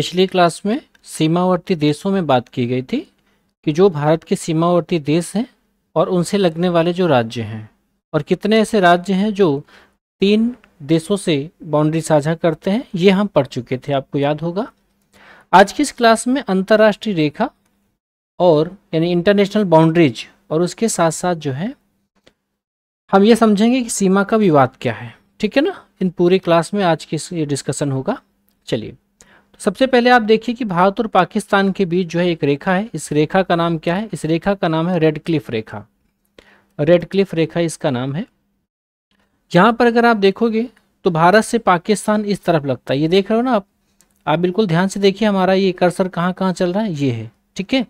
पिछली क्लास में सीमावर्ती देशों में बात की गई थी कि जो भारत के सीमावर्ती देश हैं और उनसे लगने वाले जो राज्य हैं, और कितने ऐसे राज्य हैं जो 3 देशों से बाउंड्री साझा करते हैं, ये हम पढ़ चुके थे, आपको याद होगा। आज की इस क्लास में अंतर्राष्ट्रीय रेखा और यानी इंटरनेशनल बाउंड्रीज और उसके साथ साथ जो है हम ये समझेंगे कि सीमा का विवाद क्या है। ठीक है ना, इन पूरी क्लास में आज की ये डिस्कशन होगा। चलिए, तो सबसे पहले आप देखिए कि भारत और पाकिस्तान के बीच जो है एक रेखा है। इस रेखा का नाम क्या है? इस रेखा का नाम है रेड क्लिफ रेखा। रेड क्लिफ रेखा इसका नाम है। यहाँ पर अगर आप देखोगे तो भारत से पाकिस्तान इस तरफ लगता है, ये देख रहे हो ना आप बिल्कुल ध्यान से देखिए, हमारा ये कर्सर कहाँ कहाँ चल रहा है, ये है। ठीक है,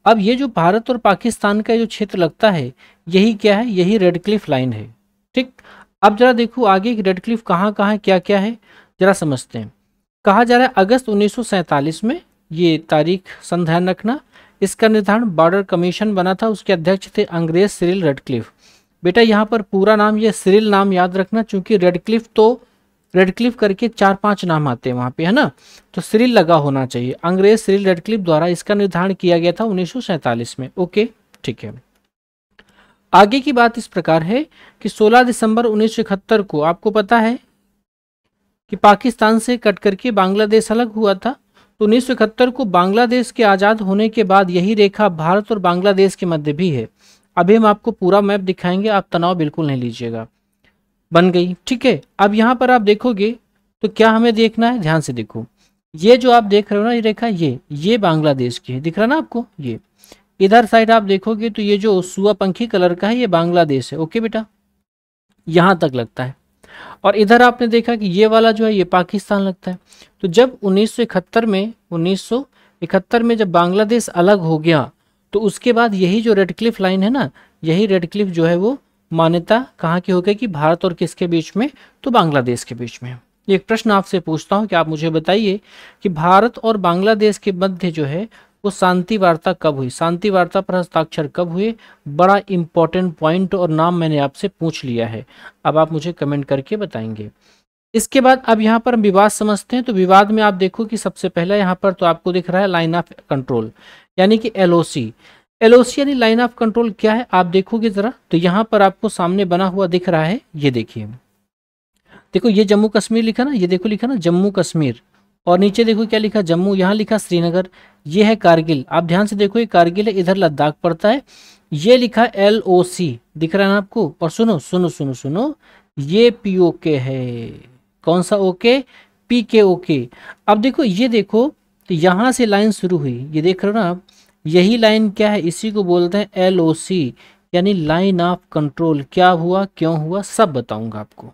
अब ये जो भारत और पाकिस्तान का जो क्षेत्र लगता है, यही क्या है? यही रेड क्लिफ लाइन है। ठीक, अब जरा देखो आगे कि रेड क्लिफ कहाँ कहाँ है, क्या क्या है, जरा समझते हैं। कहा जा रहा है अगस्त 1947 में, ये तारीख सन ध्यान रखना, इसका निर्धारण बॉर्डर कमीशन बना था, उसके अध्यक्ष थे अंग्रेज सिरिल रेडक्लिफ। बेटा यहाँ पर पूरा नाम ये सिरिल नाम याद रखना, चूंकि रेडक्लिफ तो रेडक्लिफ करके 4-5 नाम आते हैं वहाँ पे, है ना, तो सिरिल लगा होना चाहिए। अंग्रेज सिरिल रेडक्लिफ द्वारा इसका निर्धारण किया गया था 1947 में। ओके, ठीक है। आगे की बात इस प्रकार है कि 16 दिसंबर 1971 को आपको पता है कि पाकिस्तान से कट करके बांग्लादेश अलग हुआ था। तो 1971 को बांग्लादेश के आज़ाद होने के बाद यही रेखा भारत और बांग्लादेश के मध्य भी है। अभी हम आपको पूरा मैप दिखाएंगे, आप तनाव बिल्कुल नहीं लीजिएगा। बन गई, ठीक है। अब यहाँ पर आप देखोगे तो क्या हमें देखना है, ध्यान से देखो। ये जो आप देख रहे हो ना, ये रेखा, ये बांग्लादेश की है, दिख रहा ना आपको। ये इधर साइड आप देखोगे तो ये जो सुआ पंखी कलर का है, ये बांग्लादेश है। ओके बेटा, यहाँ तक लगता है। और इधर आपने देखा कि ये वाला जो है ये पाकिस्तान लगता है। तो जब 1971 में जब बांग्लादेश अलग हो गया, तो उसके बाद यही जो रेड क्लिफ लाइन है ना, यही रेड क्लिफ जो है वो मान्यता कहाँ की हो गई कि भारत और किसके बीच में? तो बांग्लादेश के बीच में। एक प्रश्न आपसे पूछता हूँ कि आप मुझे बताइए कि भारत और बांग्लादेश के मध्य जो है वो शांति वार्ता कब हुई? शांति वार्ता पर हस्ताक्षर कब हुए? बड़ा इंपॉर्टेंट पॉइंट और नाम मैंने आपसे पूछ लिया है, अब आप मुझे कमेंट करके बताएंगे। इसके बाद अब यहाँ पर हम विवाद समझते हैं। तो विवाद में आप देखो कि सबसे पहला यहाँ पर तो आपको दिख रहा है लाइन ऑफ कंट्रोल, यानी कि एलओसी। एलओसी यानी लाइन ऑफ कंट्रोल क्या है, आप देखोगे जरा तो यहाँ पर आपको सामने बना हुआ दिख रहा है, ये देखिए, देखो ये जम्मू कश्मीर लिखा ना, ये देखो लिखा ना जम्मू कश्मीर, और नीचे देखो क्या लिखा, जम्मू, यहाँ लिखा श्रीनगर, ये है कारगिल। आप ध्यान से देखो, ये कारगिल है, इधर लद्दाख पड़ता है। ये लिखा LOC, दिख रहा है ना आपको। और सुनो सुनो सुनो सुनो, ये POK है। कौन सा ओके? PKOK। अब देखो, ये देखो तो यहाँ से लाइन शुरू हुई, ये देख रहे हो ना आप, यही लाइन क्या है? इसी को बोलते हैं LOC, यानी लाइन ऑफ कंट्रोल। क्या हुआ, क्यों हुआ, सब बताऊंगा आपको।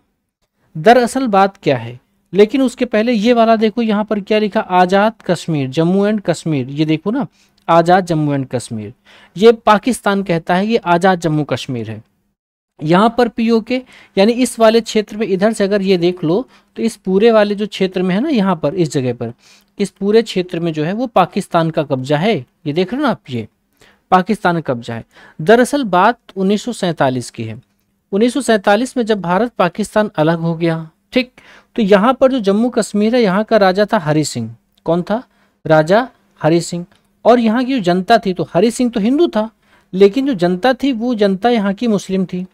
दरअसल बात क्या है, लेकिन उसके पहले ये वाला देखो, यहाँ पर क्या लिखा, आज़ाद कश्मीर, जम्मू एंड कश्मीर। ये देखो ना, आज़ाद जम्मू एंड कश्मीर, ये पाकिस्तान कहता है ये आज़ाद जम्मू कश्मीर है। यहाँ पर POK यानी इस वाले क्षेत्र में, इधर से अगर ये देख लो तो इस पूरे वाले जो क्षेत्र में है ना, यहाँ पर इस जगह पर, इस पूरे क्षेत्र में जो है वो पाकिस्तान का कब्जा है। ये देख रहे हो ना आप, ये पाकिस्तान का कब्जा है। दरअसल बात 1947 की है। 1947 में जब भारत पाकिस्तान अलग हो गया, ठीक, तो यहाँ पर जो जम्मू कश्मीर है, यहाँ का राजा था हरि सिंह। कौन था? राजा हरि सिंह। और यहाँ की जो जनता थी, तो हरि सिंह तो हिंदू था, लेकिन जो जनता थी वो जनता यहाँ की मुस्लिम थी,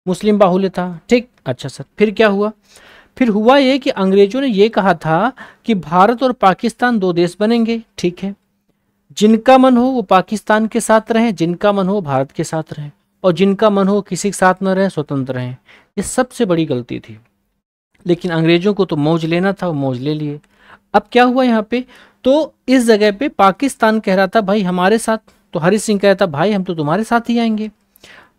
मुस्लिम बाहुल्य था। ठीक, अच्छा सर, फिर क्या हुआ? फिर हुआ ये कि अंग्रेजों ने ये कहा था कि भारत और पाकिस्तान 2 देश बनेंगे। ठीक है, जिनका मन हो वो पाकिस्तान के साथ रहें, जिनका मन हो भारत के साथ रहें, और जिनका मन हो किसी के साथ न रहें, स्वतंत्र रहें। ये सबसे बड़ी गलती थी, लेकिन अंग्रेजों को तो मौज लेना था, वो मौज ले लिए। अब क्या हुआ यहाँ पे, तो इस जगह पे पाकिस्तान कह रहा था भाई हमारे साथ, तो हरि सिंह कहता भाई हम तो तुम्हारे साथ ही आएंगे।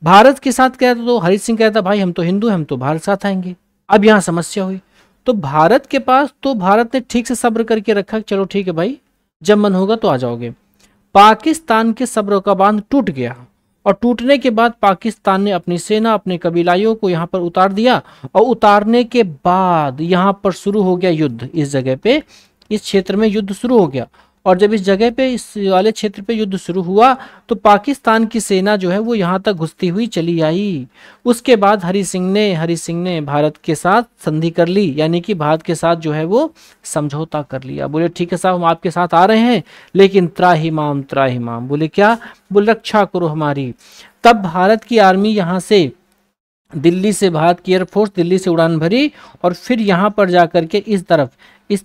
भारत के साथ कहता तो हरि सिंह कहता भाई हम तो हिंदू हैं, हम तो भारत साथ आएंगे। अब यहाँ समस्या हुई, तो भारत के पास, तो भारत ने ठीक से सब्र करके रखा, चलो ठीक है भाई, जब मन होगा तो आ जाओगे। पाकिस्तान के सब्र का बांध टूट गया, और टूटने के बाद पाकिस्तान ने अपनी सेना, अपने कबीलाइयों को यहाँ पर उतार दिया, और उतारने के बाद यहाँ पर शुरू हो गया युद्ध। इस जगह पे, इस क्षेत्र में युद्ध शुरू हो गया, और जब इस जगह पे, इस वाले क्षेत्र पे युद्ध शुरू हुआ तो पाकिस्तान की सेना जो है वो यहाँ तक घुसती हुई चली आई। उसके बाद हरि सिंह ने भारत के साथ संधि कर ली, यानी कि भारत के साथ जो है वो समझौता कर लिया। बोले ठीक है साहब, हम आपके साथ आ रहे हैं, लेकिन त्राहिमाम त्राहिमाम, बोले क्या, बोले रक्षा करो हमारी। तब भारत की आर्मी यहाँ से, दिल्ली से, भारत की एयरफोर्स दिल्ली से उड़ान भरी और फिर यहाँ पर जाकर के इस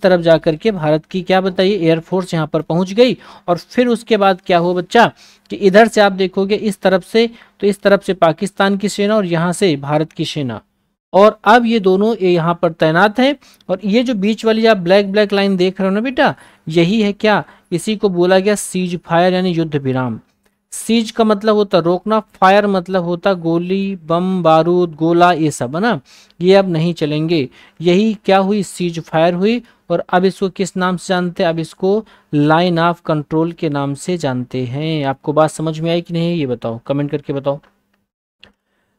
तरफ जाकर के भारत की क्या बताइए एयरफोर्स यहाँ पर पहुँच गई। और फिर उसके बाद क्या हुआ बच्चा, कि इधर से आप देखोगे इस तरफ से, तो इस तरफ से पाकिस्तान की सेना और यहाँ से भारत की सेना, और अब ये दोनों यहाँ पर तैनात है। और ये जो बीच वाली आप ब्लैक ब्लैक लाइन देख रहे हो ना बेटा, यही है क्या, इसी को बोला गया सीज फायर यानी युद्ध विराम। सीज का मतलब होता रोकना, फायर मतलब होता गोली, बम, बारूद, गोला, ये सब है ना, ये अब नहीं चलेंगे। यही क्या हुई, सीज फायर हुई। और अब इसको किस नाम से जानते हैं, अब इसको लाइन ऑफ कंट्रोल के नाम से जानते हैं। आपको बात समझ में आई कि नहीं, ये बताओ, कमेंट करके बताओ।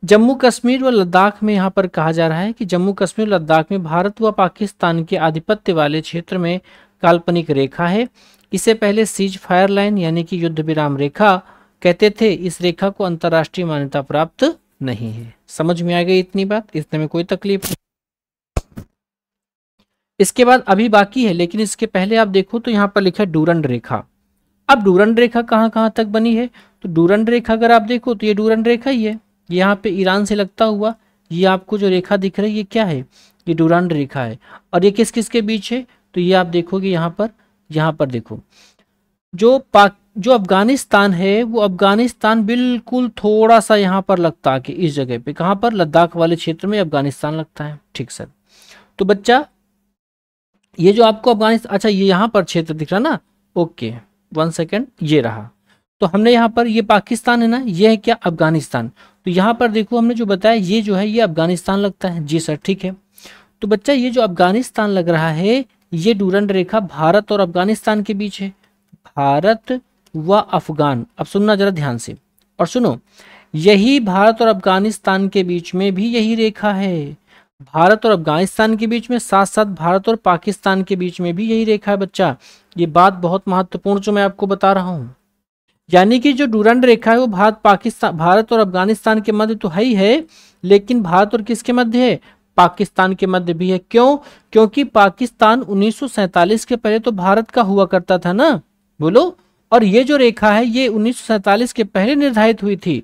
जम्मू कश्मीर व लद्दाख में यहाँ पर कहा जा रहा है कि जम्मू कश्मीर और लद्दाख में भारत व पाकिस्तान के आधिपत्य वाले क्षेत्र में काल्पनिक रेखा है। इसे पहले सीज फायर लाइन यानी कि युद्ध विराम रेखा कहते थे। इस रेखा को अंतर्राष्ट्रीय मान्यता प्राप्त नहीं है। समझ में आ गई इतनी बात, इसमें कोई तकलीफ नहीं। इसके बाद अभी बाकी है, लेकिन इसके पहले आप देखो तो यहाँ पर लिखा है डूरंड रेखा। अब डूरंड रेखा कहाँ कहाँ तक बनी है, तो डूरंड रेखा अगर आप देखो तो ये डूरंड रेखा ही है, यहाँ पे ईरान से लगता हुआ ये आपको जो रेखा दिख रही है ये क्या है, ये डूरंड रेखा है। और ये किस किस के बीच है, तो ये आप देखोगे यहाँ पर देखो जो अफगानिस्तान है, वो अफगानिस्तान बिल्कुल थोड़ा सा यहाँ पर लगता है कि इस जगह पे, कहाँ पर, लद्दाख वाले क्षेत्र में अफगानिस्तान लगता है। ठीक सर, तो बच्चा ये जो आपको अफगानिस्तान, अच्छा ये यहाँ पर क्षेत्र दिख रहा ना, ओके 1 सेकेंड, ये रहा। तो हमने यहाँ पर, ये पाकिस्तान है ना, ये है क्या, अफगानिस्तान। तो यहाँ पर देखो हमने जो बताया ये जो है ये अफगानिस्तान लगता है। जी सर ठीक है। तो बच्चा ये जो अफगानिस्तान लग रहा है, ये डूरंड रेखा भारत और अफगानिस्तान के बीच है। भारत व अफगान, अब सुनना जरा ध्यान से और सुनो, यही भारत और अफगानिस्तान के बीच में भी यही रेखा है। भारत और अफगानिस्तान के बीच में, साथ साथ भारत और पाकिस्तान के बीच में भी यही रेखा है बच्चा। ये बात बहुत महत्वपूर्ण जो मैं आपको बता रहा हूं, यानी कि जो डूरंड रेखा है वो भारत और अफगानिस्तान के मध्य तो है ही है, लेकिन भारत और किसके मध्य है, पाकिस्तान के मध्य भी है। क्यों, क्योंकि पाकिस्तान 1947 के पहले तो भारत का हुआ करता था ना, बोलो। और ये जो रेखा है ये 1947 के पहले निर्धारित हुई थी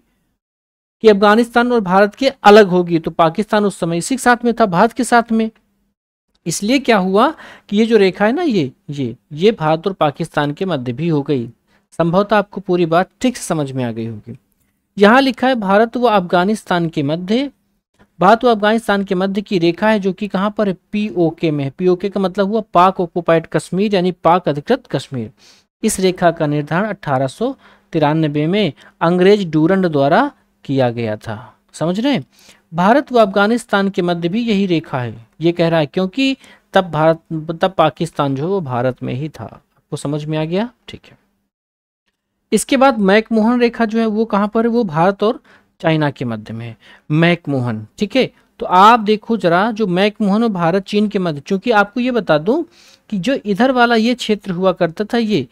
कि अफगानिस्तान और भारत के अलग होगी। तो पाकिस्तान उस समय इसी के साथ में था, भारत के साथ में। इसलिए क्या हुआ कि ये जो रेखा है ना, ये भारत और पाकिस्तान के मध्य भी हो गई। संभवतः आपको पूरी बात ठीक से समझ में आ गई होगी। यहाँ लिखा है भारत व अफगानिस्तान के मध्य, भारत व अफगानिस्तान के मध्य की रेखा है, जो कि कहाँ पर है, पीओके में है। पीओके का मतलब हुआ पाक ऑक्युपाइड कश्मीर, यानी पाक अधिकृत कश्मीर। इस रेखा का निर्धारण 1893 में अंग्रेज डूरंड द्वारा किया गया था। समझ रहे हैं, भारत व अफगानिस्तान के मध्य भी यही रेखा है, ये कह रहा है, क्योंकि तब पाकिस्तान जो है वो भारत में ही था। आपको समझ में आ गया, ठीक है। इसके बाद मैकमोहन रेखा जो है वो कहाँ पर है, वो भारत और चाइना के मध्य में है, मैकमोहन। ठीक है, तो आप देखो जरा, जो मैकमोहन और भारत चीन के मध्य, चूंकि आपको ये बता दूं कि जो इधर वाला ये क्षेत्र हुआ करता था, ये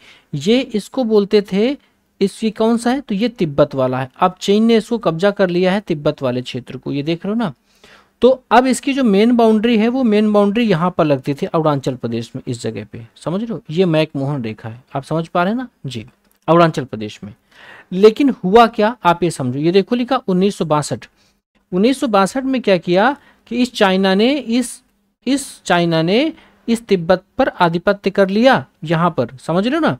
इसको बोलते थे, इसकी कौन सा है, तो ये तिब्बत वाला है। अब चीन ने इसको कब्जा कर लिया है, तिब्बत वाले क्षेत्र को, ये देख रहे हो ना। तो अब इसकी जो मेन बाउंड्री है, वो मेन बाउंड्री यहाँ पर लगती थी अरुणाचल प्रदेश में, इस जगह पे। समझ रहे हो, ये मैकमोहन रेखा है, आप समझ पा रहे हैं ना जी, अरुणाचल प्रदेश में। लेकिन हुआ क्या, आप ये समझो, ये देखो लिखा 1962 में क्या किया कि इस चाइना ने इस तिब्बत पर आधिपत्य कर लिया यहाँ पर। समझ रहे हो ना,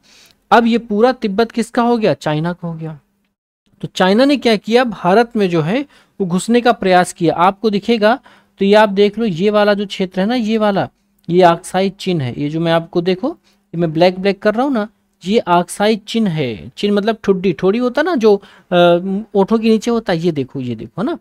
अब ये पूरा तिब्बत किसका हो गया, चाइना का हो गया। तो चाइना ने क्या किया, भारत में जो है वो घुसने का प्रयास किया। आपको दिखेगा, तो ये आप देख लो, ये वाला जो क्षेत्र है ना, ये वाला, ये आक्साई चीन है। ये जो मैं आपको देखो, ये मैं ब्लैक ब्लैक कर रहा हूँ ना, ये आक्साई चिन्ह है। चिन्ह मतलब ठोड़ी होता ना, जो ओठों के नीचे होता है, ये देखो ना,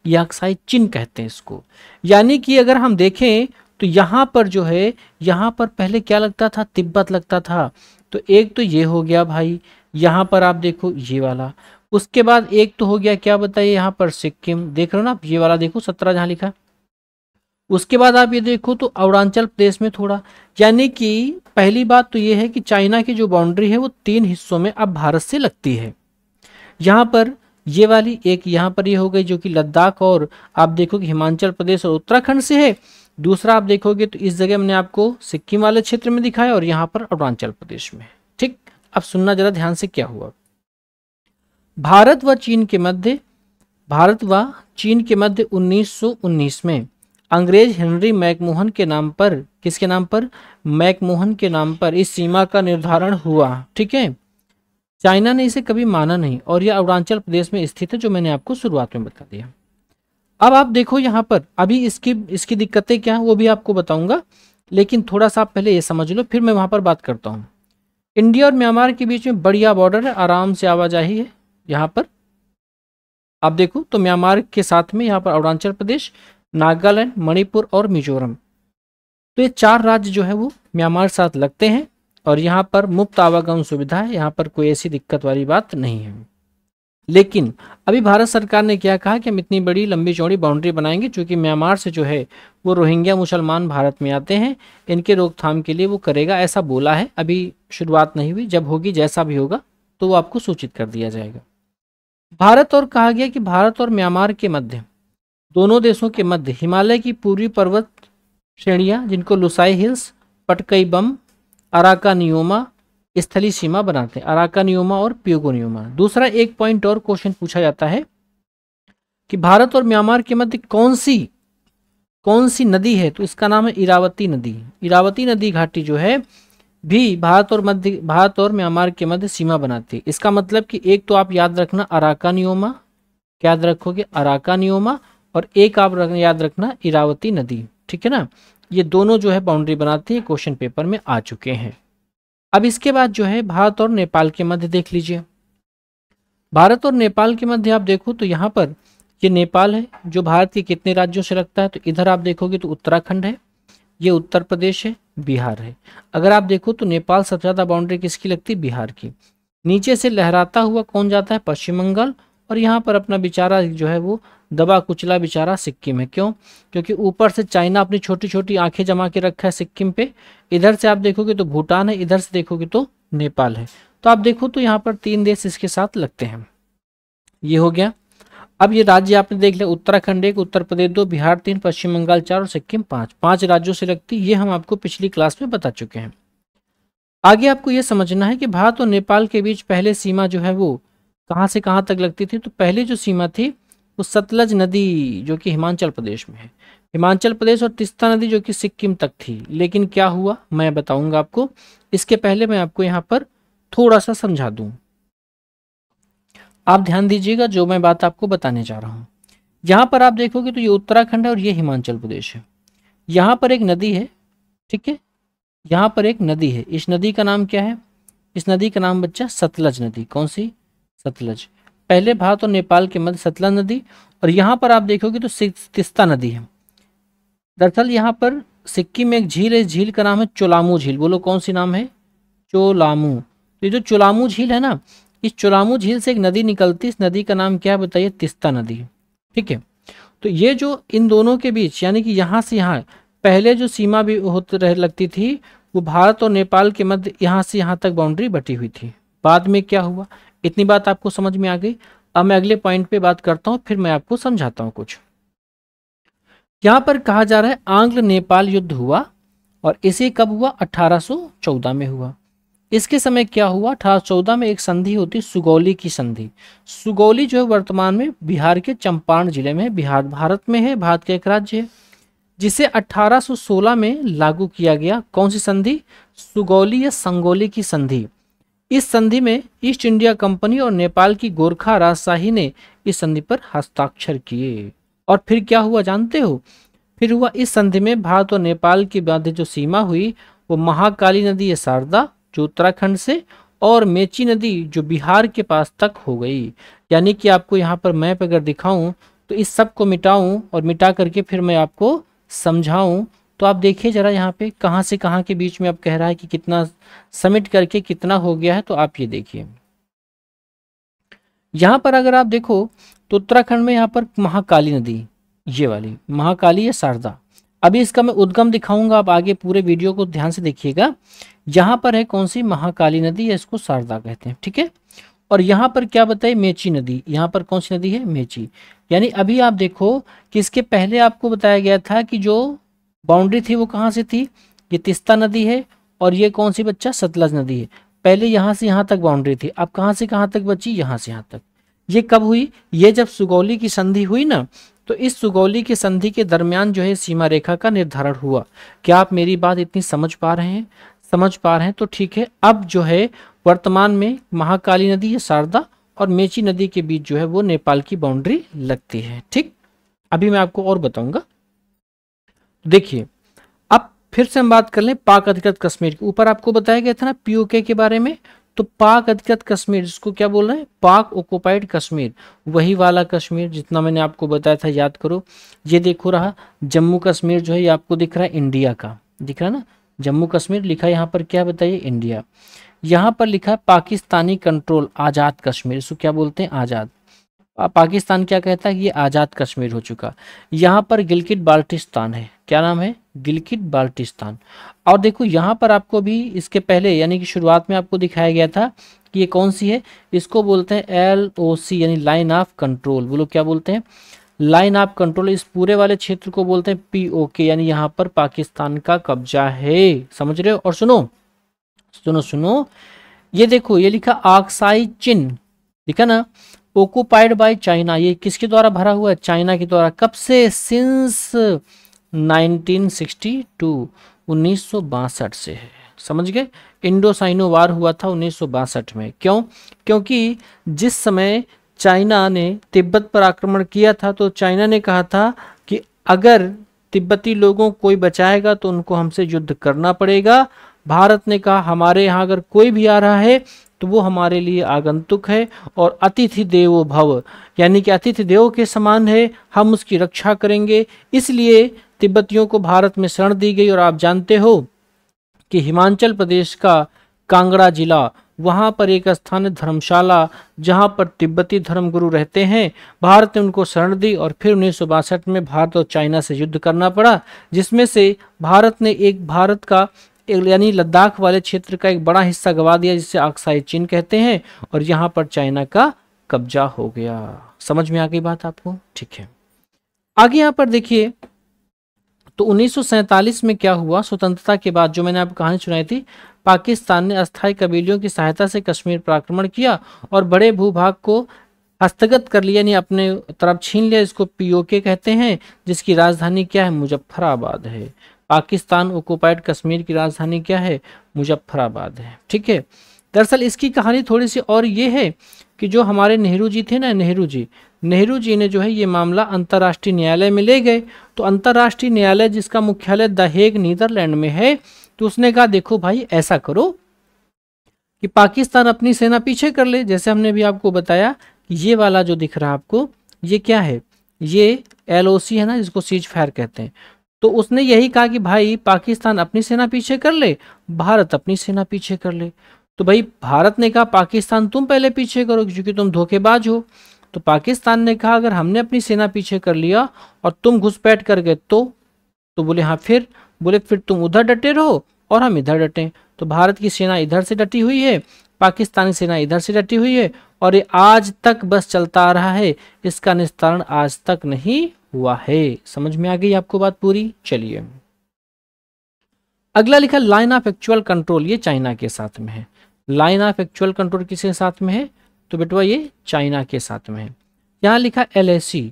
ये आक्साई चिन्ह कहते हैं इसको। यानी कि अगर हम देखें तो यहाँ पर जो है, यहाँ पर पहले क्या लगता था, तिब्बत लगता था। तो एक तो ये हो गया भाई, यहाँ पर आप देखो ये वाला। उसके बाद एक तो हो गया, क्या बताइए, यहाँ पर सिक्किम, देख रहे हो ना, ये वाला देखो 17 जहाँ लिखा। उसके बाद आप ये देखो तो अरुणाचल प्रदेश में थोड़ा, यानी कि पहली बात तो ये है कि चाइना की जो बाउंड्री है वो 3 हिस्सों में अब भारत से लगती है। यहाँ पर ये वाली एक यहाँ पर ये हो गई जो कि लद्दाख और आप देखोगे हिमाचल प्रदेश और उत्तराखंड से है। दूसरा आप देखोगे तो इस जगह मैंने आपको सिक्किम वाले क्षेत्र में दिखाया और यहाँ पर अरुणाचल प्रदेश में। ठीक, अब सुनना जरा ध्यान से क्या हुआ। भारत व चीन के मध्य 1919 में अंग्रेज हेनरी मैकमोहन के नाम पर, किसके नाम पर, मैकमोहन के नाम पर इस सीमा का निर्धारण हुआ। ठीक है, चाइना ने इसे कभी माना नहीं और यह अरुणाचल प्रदेश में स्थित है, जो मैंने आपको शुरुआत में बता दिया। अब आप देखो यहाँ पर अभी इसकी दिक्कतें क्या हैं वो भी आपको बताऊंगा, लेकिन थोड़ा सा आप पहले ये समझ लो, फिर मैं वहां पर बात करता हूँ। इंडिया और म्यांमार के बीच में बढ़िया बॉर्डर है, आराम से आवाजाही है। यहाँ पर आप देखो तो म्यांमार के साथ में यहाँ पर अरुणाचल प्रदेश, नागालैंड, मणिपुर और मिजोरम, तो ये 4 राज्य जो है वो म्यांमार साथ लगते हैं और यहाँ पर मुफ्त आवागमन सुविधा है, यहाँ पर कोई ऐसी दिक्कत वाली बात नहीं है। लेकिन अभी भारत सरकार ने क्या कहा कि हम इतनी बड़ी लंबी चौड़ी बाउंड्री बनाएंगे, क्योंकि म्यांमार से जो है वो रोहिंग्या मुसलमान भारत में आते हैं, इनके रोकथाम के लिए वो करेगा, ऐसा बोला है। अभी शुरुआत नहीं हुई, जब होगी जैसा भी होगा तो वो आपको सूचित कर दिया जाएगा। भारत और कहा गया कि भारत और म्यांमार के मध्य, दोनों देशों के मध्य हिमालय की पूर्वी पर्वत श्रेणियां, जिनको लुसाई हिल्स, पटकई बम, अराकानियोमा स्थलीय सीमा बनाते हैं, अराकानियोमा और प्यूगोनियोमा। दूसरा एक पॉइंट और क्वेश्चन पूछा जाता है कि भारत और म्यांमार के मध्य कौन सी नदी है, तो इसका नाम है इरावती नदी। इरावती नदी घाटी जो है भी भारत और म्यांमार के मध्य सीमा बनाती है। इसका मतलब कि एक तो आप याद रखना अराकानियोमा, क्या याद रखोगे, अराकानियोमा, और एक आप याद रखना इरावती नदी। ठीक है ना, ये दोनों जो है बाउंड्री बनाती है, क्वेश्चन पेपर में आ चुके हैं। अब इसके बाद जो है भारत और नेपाल के मध्य देख लीजिए। भारत और नेपाल के मध्य आप देखो तो यहाँ पर ये नेपाल है जो भारत के कितने राज्यों से लगता है, तो इधर आप देखोगे तो उत्तराखंड है, ये उत्तर प्रदेश है, बिहार है। अगर आप देखो तो नेपाल सबसे ज्यादा बाउंड्री किसकी लगती है, बिहार की। नीचे से लहराता हुआ कौन जाता है, पश्चिम बंगाल, और यहाँ पर अपना बेचारा जो है वो दबा कुचला बेचारा सिक्किम है। क्यों, क्योंकि ऊपर से चाइना अपनी छोटी छोटी आंखें जमा के रखा है सिक्किम पे, इधर से आप देखोगे तो भूटान है, इधर से देखोगे तो नेपाल है। तो आप देखो तो यहाँ पर 3 देश इसके साथ लगते हैं। ये हो गया। अब ये राज्य आपने देख लिया, उत्तराखंड 1, उत्तर प्रदेश 2, बिहार 3, पश्चिम बंगाल 4 और सिक्किम 5 राज्यों से लगती। ये हम आपको पिछली क्लास में बता चुके हैं। आगे आपको ये समझना है कि भारत और नेपाल के बीच पहले सीमा जो है वो कहाँ से कहाँ तक लगती थी। तो पहले जो सीमा थी वो सतलज नदी जो कि हिमाचल प्रदेश में है, हिमाचल प्रदेश, और तिस्ता नदी जो कि सिक्किम तक थी। लेकिन क्या हुआ मैं बताऊंगा आपको, इसके पहले मैं आपको यहाँ पर थोड़ा सा समझा दूं। आप ध्यान दीजिएगा जो मैं बात आपको बताने जा रहा हूँ। यहाँ पर आप देखोगे तो ये उत्तराखंड है और ये हिमाचल प्रदेश है। यहाँ पर एक नदी है, ठीक है, यहाँ पर एक नदी है। इस नदी का नाम क्या है, इस नदी का नाम बच्चा सतलज नदी। कौन सी, सतलज। पहले भारत और नेपाल के मध्य सतलज नदी, और यहाँ पर आप देखोगे तो तिस्ता नदी है। दरअसल यहाँ पर सिक्किम में एक झील है, झील का नाम है चोलामू झील। बोलो कौन सी नाम है, चोलामू। तो ये जो चोलामू झील है ना, इस चोलामू झील से एक नदी निकलती है, इस नदी का नाम क्या है बताइए, तिस्ता नदी। ठीक है, तो ये जो इन दोनों के बीच यानी कि यहाँ से यहाँ पहले जो सीमा भी होती लगती थी वो भारत और नेपाल के मध्य यहाँ से यहाँ तक बाउंड्री बटी हुई थी। बाद में क्या हुआ, इतनी बात आपको समझ में आ गई। अब मैं अगले पॉइंट पे बात करता हूँ, फिर मैं आपको समझाता हूँ कुछ। यहाँ पर कहा जा रहा है आंग्ल नेपाल युद्ध हुआ, और इसे कब हुआ, 1814 में हुआ। इसके समय क्या हुआ, 1814 में एक संधि होती सुगौली की संधि। सुगौली जो है वर्तमान में बिहार के चंपारण जिले में, बिहार भारत में है, भारत का एक राज्य है, जिसे 1816 में लागू किया गया। कौन सी संधि, सुगौली या संगोली की संधि। इस संधि में ईस्ट इंडिया कंपनी और नेपाल की गोरखा राजशाही ने इस संधि पर हस्ताक्षर किए। और फिर क्या हुआ जानते हो, फिर हुआ इस संधि में भारत और नेपाल के मध्य जो सीमा हुई वो महाकाली नदी है शारदा जो उत्तराखंड से, और मेची नदी जो बिहार के पास तक हो गई। यानी कि आपको यहाँ पर मैप अगर दिखाऊं तो इस सब को मिटाऊं और मिटा करके फिर मैं आपको समझाऊं, तो आप देखिए जरा यहाँ पे कहाँ से कहाँ के बीच में अब कह रहा है कि कितना समिट करके कितना हो गया है। तो आप ये देखिए यहाँ पर अगर आप देखो तो उत्तराखंड में यहाँ पर महाकाली नदी, ये वाली महाकाली या शारदा, अभी इसका मैं उद्गम दिखाऊंगा, आप आगे पूरे वीडियो को ध्यान से देखिएगा। यहाँ पर है कौन सी, महाकाली नदी, या इसको शारदा कहते हैं, ठीक है। और यहाँ पर क्या बताइए, मेची नदी। यहाँ पर कौन सी नदी है, मेची। यानी अभी आप देखो कि इसके पहले आपको बताया गया था कि जो बाउंड्री थी वो कहाँ से थी, ये तिस्ता नदी है, और ये कौन सी बच्चा, सतलज नदी है। पहले यहाँ से यहाँ तक बाउंड्री थी, अब कहाँ से कहाँ तक बची, यहाँ से यहाँ तक। ये कब हुई, ये जब सुगौली की संधि हुई ना, तो इस सुगौली की संधि के दरमियान जो है सीमा रेखा का निर्धारण हुआ। क्या आप मेरी बात इतनी समझ पा रहे हैं, समझ पा रहे हैं तो ठीक है। अब जो है वर्तमान में महाकाली नदी, शारदा और मेची नदी के बीच जो है वो नेपाल की बाउंड्री लगती है, ठीक। अभी मैं आपको और बताऊंगा। देखिए अब फिर से हम बात कर लें पाक अधिकृत कश्मीर के ऊपर। आपको बताया गया था ना पीओके के बारे में, तो पाक अधिकृत कश्मीर, जिसको क्या बोल रहे हैं, पाक ऑक्युपाइड कश्मीर, वही वाला कश्मीर जितना मैंने आपको बताया था, याद करो। ये देखो रहा जम्मू कश्मीर जो है, ये आपको दिख रहा है इंडिया का, दिख रहा है ना, जम्मू कश्मीर लिखा है यहाँ पर, क्या बताइए, इंडिया। यहाँ पर लिखा है पाकिस्तानी कंट्रोल आज़ाद कश्मीर, इसको क्या बोलते हैं, आज़ाद। पाकिस्तान क्या कहता है कि ये आज़ाद कश्मीर हो चुका। यहाँ पर गिलगित बाल्टिस्तान है, क्या नाम है, गिलगित बाल्टिस्तान। और देखो यहाँ पर आपको भी इसके पहले यानी कि शुरुआत में आपको दिखाया गया था कि ये कौन सी है, इसको बोलते हैं LOC यानी लाइन ऑफ कंट्रोल। बोलो क्या बोलते हैं, लाइन ऑफ कंट्रोल। इस पूरे वाले क्षेत्र को बोलते हैं POK, यानी यहाँ पर पाकिस्तान का कब्जा है, समझ रहे हो। और सुनो सुनो सुनो, ये देखो ये लिखा आक्साई चिन, लिखा ना, ऑक्युपाइड बाय चाइना। ये किसके द्वारा भरा हुआ है, चाइना के द्वारा। कब से, सिंस 1962, 1962 से है, समझ गए। इंडो साइनो वार हुआ था 1962 में। क्यों, क्योंकि जिस समय चाइना ने तिब्बत पर आक्रमण किया था, तो चाइना ने कहा था कि अगर तिब्बती लोगों को कोई बचाएगा तो उनको हमसे युद्ध करना पड़ेगा। भारत ने कहा हमारे यहाँ अगर कोई भी आ रहा है तो वो हमारे लिए आगंतुक है, और अतिथि देवो भव, यानी कि अतिथि देव के समान है, हम उसकी रक्षा करेंगे। इसलिए तिब्बतियों को भारत में शरण दी गई। और आप जानते हो कि हिमाचल प्रदेश का कांगड़ा जिला, वहाँ पर एक स्थान है धर्मशाला, जहाँ पर तिब्बती धर्मगुरु रहते हैं। भारत ने उनको शरण दी, और फिर 1962 में भारत और चाइना से युद्ध करना पड़ा, जिसमें से भारत ने एक भारत का यानी लद्दाख वाले क्षेत्र का एक बड़ा हिस्सा गवा दिया, जिसे आक्साई चीन कहते हैं, और यहाँ पर चाइना का कब्जा हो गया। समझ में आ गई बात आपको, ठीक है। आगे यहाँ पर देखिए, तो 1947 में क्या हुआ, स्वतंत्रता के बाद जो मैंने आपको कहानी सुनाई थी, पाकिस्तान ने अस्थायी कबीलियों की सहायता से कश्मीर पर आक्रमण किया और बड़े भूभाग को हस्तगत कर लिया, यानी अपने तरफ छीन लिया। इसको POK कहते हैं, जिसकी राजधानी क्या है, मुजफ्फराबाद है। पाकिस्तान ऑक्युपाइड कश्मीर की राजधानी क्या है, मुजफ्फराबाद है, ठीक है। दरअसल इसकी कहानी थोड़ी सी और ये है कि जो हमारे नेहरू जी थे ना, नेहरू जी ने जो है ये मामला अंतर्राष्ट्रीय न्यायालय में ले गए। तो अंतर्राष्ट्रीय न्यायालय जिसका मुख्यालय द हेग नीदरलैंड में है, तो उसने कहा देखो भाई ऐसा करो कि पाकिस्तान अपनी सेना पीछे कर ले। जैसे हमने भी आपको बताया कि ये वाला जो दिख रहा है आपको, ये क्या है, ये LOC है ना, जिसको सीज फायर कहते हैं। तो उसने यही कहा कि भाई पाकिस्तान अपनी सेना पीछे कर ले, भारत अपनी सेना पीछे कर ले। तो भाई भारत ने कहा पाकिस्तान तुम पहले पीछे करो, क्योंकि तुम धोखेबाज हो। तो पाकिस्तान ने कहा अगर हमने अपनी सेना पीछे कर लिया और तुम घुसपैठ कर गए तो बोले हाँ, फिर तुम उधर डटे रहो और हम इधर डटे। तो भारत की सेना इधर से डटी हुई है, पाकिस्तानी सेना इधर से डटी हुई है, और ये आज तक बस चलता आ रहा है, इसका निस्तारण आज तक नहीं हुआ है। समझ में आ गई आपको बात पूरी। चलिए अगला लिखा लाइन ऑफ एक्चुअल कंट्रोल, ये चाइना के साथ में है। लाइन ऑफ एक्चुअल कंट्रोल किसके साथ में है, तो बेटवा ये चाइना के साथ में है। यहाँ लिखा LAC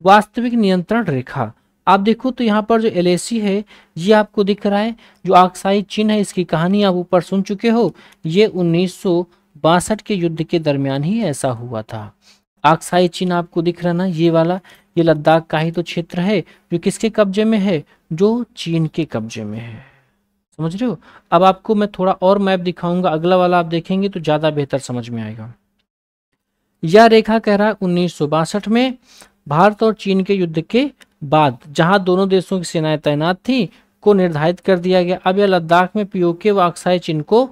वास्तविक नियंत्रण रेखा। आप देखो तो यहाँ पर जो LAC है ये आपको दिख रहा है, जो आक्साई चीन है, इसकी कहानी आप ऊपर सुन चुके हो। ये 1962 के युद्ध के दरमियान ही ऐसा हुआ था। आक्साई चीन आपको दिख रहा ना, ये वाला, ये लद्दाख का ही तो क्षेत्र है जो किसके कब्जे में है, जो चीन के कब्जे में है। समझ रहे हो। अब आपको मैं थोड़ा और मैप दिखाऊंगा, अगला वाला आप देखेंगे तो ज्यादा बेहतर समझ में आएगा। यह रेखा कह रहा है 1962 में भारत और चीन के युद्ध के बाद, जहां दोनों देशों की सेनाएं तैनात थी, को निर्धारित कर दिया गया। अब यह लद्दाख में POK व अक्साई चीन को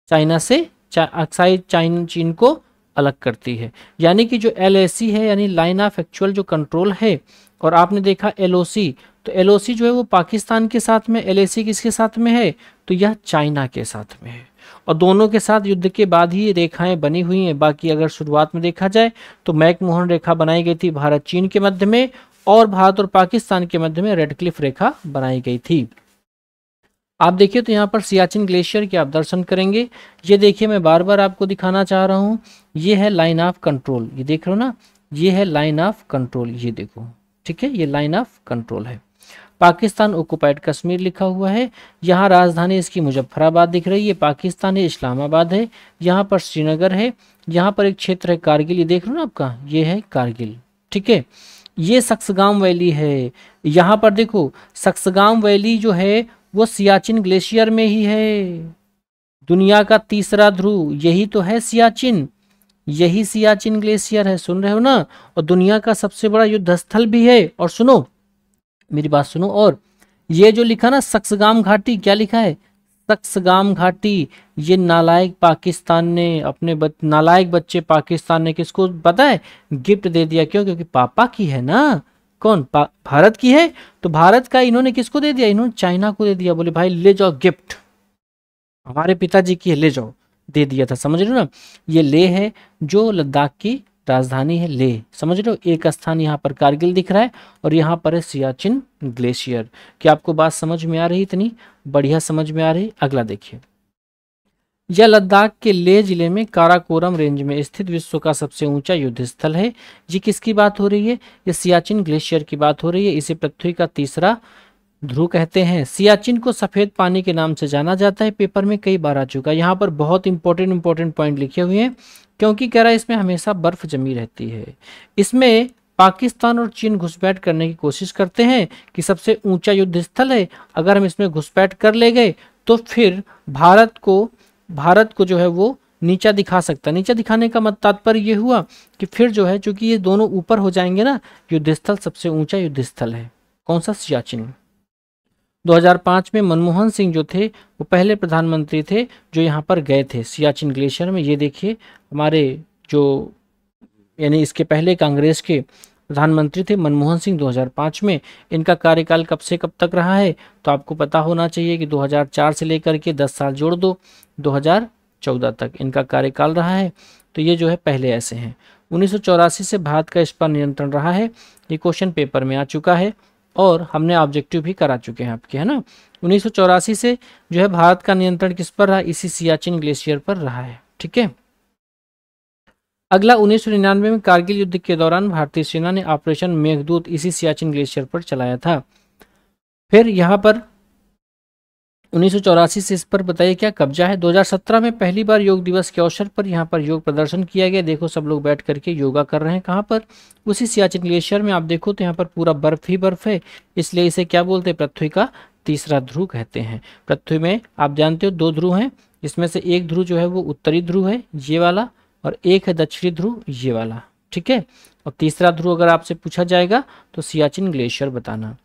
चाइना से अक्साई चीन को अलग करती है। यानी कि जो LAC है यानी लाइन ऑफ एक्चुअल जो कंट्रोल है, और आपने देखा LOC तो LOC जो है वो पाकिस्तान के साथ में, LAC किसके साथ में है, तो यह चाइना के साथ में है। और दोनों के साथ युद्ध के बाद ही रेखाएं बनी हुई हैं। बाकी अगर शुरुआत में देखा जाए तो मैकमोहन रेखा बनाई गई थी भारत चीन के मध्य में, और भारत और पाकिस्तान के मध्य में रेडक्लिफ रेखा बनाई गई थी। आप देखिए तो यहाँ पर सियाचिन ग्लेशियर के आप दर्शन करेंगे। ये देखिए, मैं बार बार आपको दिखाना चाह रहा हूँ, ये है लाइन ऑफ कंट्रोल, ये देख रहे हो ना, ये है लाइन ऑफ कंट्रोल, ये देखो, ठीक है, ये लाइन ऑफ कंट्रोल है। पाकिस्तान ऑक्युपाइड कश्मीर लिखा हुआ है, यहाँ राजधानी इसकी मुजफ्फराबाद दिख रही है, पाकिस्तान है, इस्लामाबाद है, यहाँ पर श्रीनगर है, यहाँ पर एक क्षेत्र है कारगिल, ये देख रहे हो ना आपका, ये है कारगिल, ठीक है। ये सक्सगाम वैली है, यहाँ पर देखो सक्सगाम वैली जो है वो सियाचिन ग्लेशियर में ही है। दुनिया का तीसरा ध्रुव यही तो है सियाचिन, यही सियाचिन ग्लेशियर है, सुन रहे हो ना। और दुनिया का सबसे बड़ा युद्ध स्थल भी है। और सुनो मेरी बात सुनो, और ये जो लिखा ना सक्सगाम घाटी, क्या लिखा है, सक्सगाम घाटी, ये नालायक पाकिस्तान ने अपने नालायक बच्चे पाकिस्तान ने किसको पता है, गिफ्ट दे दिया। क्यों? क्योंकि पापा की है ना, कौन, भारत की है, तो भारत का इन्होंने किसको दे दिया, इन्होंने चाइना को दे दिया। बोले भाई ले जाओ गिफ्ट, हमारे पिताजी की है, ले जाओ, दे दिया था, समझ रहे हो ना। ये लेह है जो लद्दाख की राजधानी है, लेह, समझ रहे हो। एक स्थान यहाँ पर कारगिल दिख रहा है और यहाँ पर है सियाचिन ग्लेशियर। क्या आपको बात समझ में आ रही, इतनी बढ़िया समझ में आ रही। अगला देखिए, यह लद्दाख के लेह जिले में काराकोरम रेंज में स्थित विश्व का सबसे ऊंचा युद्ध स्थल है। ये किसकी बात हो रही है, ये सियाचिन ग्लेशियर की बात हो रही है। इसे पृथ्वी का तीसरा ध्रुव कहते हैं। सियाचिन को सफेद पानी के नाम से जाना जाता है, पेपर में कई बार आ चुका है। यहाँ पर बहुत इंपॉर्टेंट पॉइंट लिखे हुए हैं, क्योंकि कह रहा है इसमें हमेशा बर्फ जमी रहती है। इसमें पाकिस्तान और चीन घुसपैठ करने की कोशिश करते हैं कि सबसे ऊंचा युद्ध स्थल है, अगर हम इसमें घुसपैठ कर ले गए तो फिर भारत को जो है वो नीचा दिखा सकता है। नीचा दिखाने का मत तात्पर्य ये हुआ कि फिर जो है, चूंकि ये दोनों ऊपर हो जाएंगे ना, युद्ध स्थल सबसे ऊंचा युद्ध स्थल है कौन सा, सियाचिन। 2005 में मनमोहन सिंह जो थे वो पहले प्रधानमंत्री थे जो यहाँ पर गए थे सियाचिन ग्लेशियर में। ये देखिए हमारे जो, यानी इसके पहले कांग्रेस के प्रधानमंत्री थे मनमोहन सिंह 2005 में। इनका कार्यकाल कब से कब तक रहा है, तो आपको पता होना चाहिए कि 2004 से लेकर के 10 साल जोड़ दो, 2014 तक इनका कार्यकाल रहा है। तो ये जो है पहले ऐसे हैं। 1984 से भारत का इस पर नियंत्रण रहा है, ये क्वेश्चन पेपर में आ चुका है और हमने ऑब्जेक्टिव भी करा चुके हैं आपके, है ना। 1984 से जो है भारत का नियंत्रण किस पर रहा, इसी सियाचिन ग्लेशियर पर रहा है, ठीक है। अगला 1999 में कारगिल युद्ध के दौरान भारतीय सेना ने ऑपरेशन मेघदूत इसी सियाचिन ग्लेशियर पर चलाया था। फिर यहाँ पर 1984 से इस पर बताइए क्या कब्जा है। 2017 में पहली बार योग दिवस के अवसर पर यहाँ पर योग प्रदर्शन किया गया। देखो सब लोग बैठ करके योगा कर रहे हैं, कहाँ पर, उसी सियाचिन ग्लेशियर में। आप देखो तो यहाँ पर पूरा बर्फ ही बर्फ है, इसलिए इसे क्या बोलते हैं, पृथ्वी का तीसरा ध्रुव कहते हैं। पृथ्वी में आप जानते हो 2 ध्रुव हैं, इसमें से एक ध्रुव जो है वो उत्तरी ध्रुव है, ये वाला, और एक है दक्षिणी ध्रुव, ये वाला, ठीक है। और तीसरा ध्रुव अगर आपसे पूछा जाएगा तो सियाचिन ग्लेशियर बताना।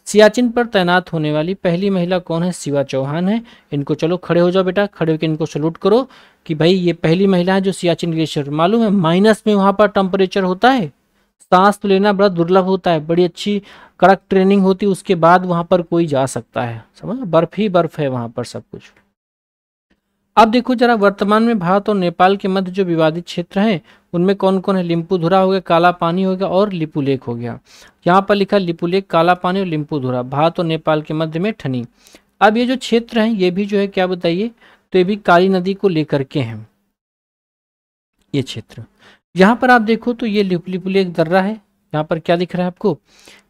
सियाचिन पर तैनात होने वाली पहली महिला कौन है, शिवा चौहान है। इनको चलो खड़े हो जाओ बेटा, खड़े होकर इनको सल्यूट करो कि भाई ये पहली महिला है जो सियाचिन ग्लेशियर, मालूम है माइनस में वहां पर टेम्परेचर होता है, सांस तो लेना बड़ा दुर्लभ होता है, बड़ी अच्छी कड़क ट्रेनिंग होती है, उसके बाद वहां पर कोई जा सकता है, समझ, बर्फ ही बर्फ है वहां पर सब कुछ। अब देखो जरा, वर्तमान में भारत और नेपाल के मध्य जो विवादित क्षेत्र हैं उनमें कौन कौन है, लिम्पुधुरा हो गया, काला पानी हो गया और लिपुलेख हो गया। यहाँ पर लिखा लिपुलेख, काला पानी और लिम्पुधुरा, भारत और नेपाल के मध्य में ठनी। अब ये जो क्षेत्र हैं ये भी जो है क्या बताइए, तो ये भी काली नदी को लेकर के हैं ये क्षेत्र। यहाँ पर आप देखो तो ये लिपुलेख दर्रा है, यहाँ पर क्या दिख रहा है आपको,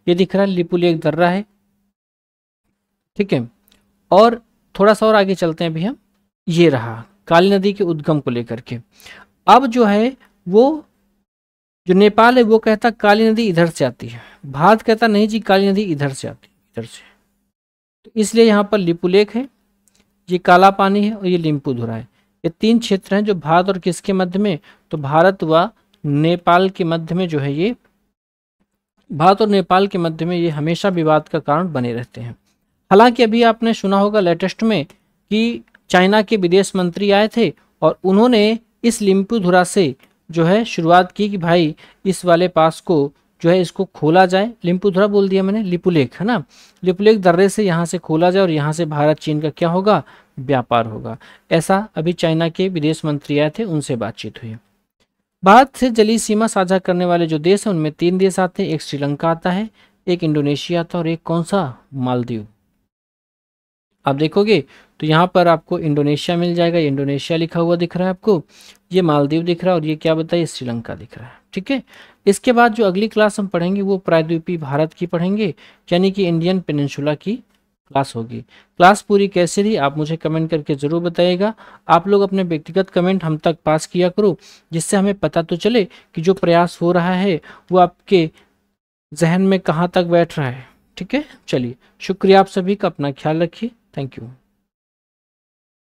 ये दिख रहा है लिपुलेख दर्रा है, ठीक है। और थोड़ा सा और आगे चलते हैं अभी हम, ये रहा काली नदी के उद्गम को लेकर के। अब जो है वो जो नेपाल है वो कहता काली नदी इधर से आती है, भारत कहता नहीं जी काली नदी इधर से आती है, इधर से। तो इसलिए यहाँ पर लिपुलेख है, ये काला पानी है और ये लिम्पुधुरा है। ये 3 क्षेत्र हैं जो भारत और किसके मध्य में, तो भारत व नेपाल के मध्य में जो है, ये भारत और नेपाल के मध्य में ये हमेशा विवाद का कारण बने रहते हैं। हालांकि अभी आपने सुना होगा लेटेस्ट में कि चाइना के विदेश मंत्री आए थे और उन्होंने इस लिम्पुधुरा से जो है शुरुआत की कि भाई इस वाले पास को जो है इसको खोला जाए, लिम्पुथुरा बोल दिया मैंने, लिपुलेख है ना, लिपुलेख दर्रे से यहाँ से खोला जाए और यहाँ से भारत चीन का क्या होगा, व्यापार होगा। ऐसा अभी चाइना के विदेश मंत्री आए थे, उनसे बातचीत हुई। भारत से जलीय सीमा साझा करने वाले जो देश हैं उनमें 3 देश आते हैं, एक श्रीलंका आता है, एक इंडोनेशिया आता है और एक कौन सा, मालदीव। आप देखोगे तो यहाँ पर आपको इंडोनेशिया मिल जाएगा, ये इंडोनेशिया लिखा हुआ दिख रहा है आपको, ये मालदीव दिख रहा है और ये क्या बताइए, श्रीलंका दिख रहा है। ठीक है, इसके बाद जो अगली क्लास हम पढ़ेंगे वो प्रायद्वीपीय भारत की पढ़ेंगे, यानी कि इंडियन पेनिनसुला की क्लास होगी। क्लास पूरी कैसी रही आप मुझे कमेंट करके ज़रूर बताइएगा। आप लोग अपने व्यक्तिगत कमेंट हम तक पास किया करो, जिससे हमें पता तो चले कि जो प्रयास हो रहा है वो आपके जहन में कहाँ तक बैठ रहा है। ठीक है, चलिए शुक्रिया आप सभी का, अपना ख्याल रखिए, थैंक यू।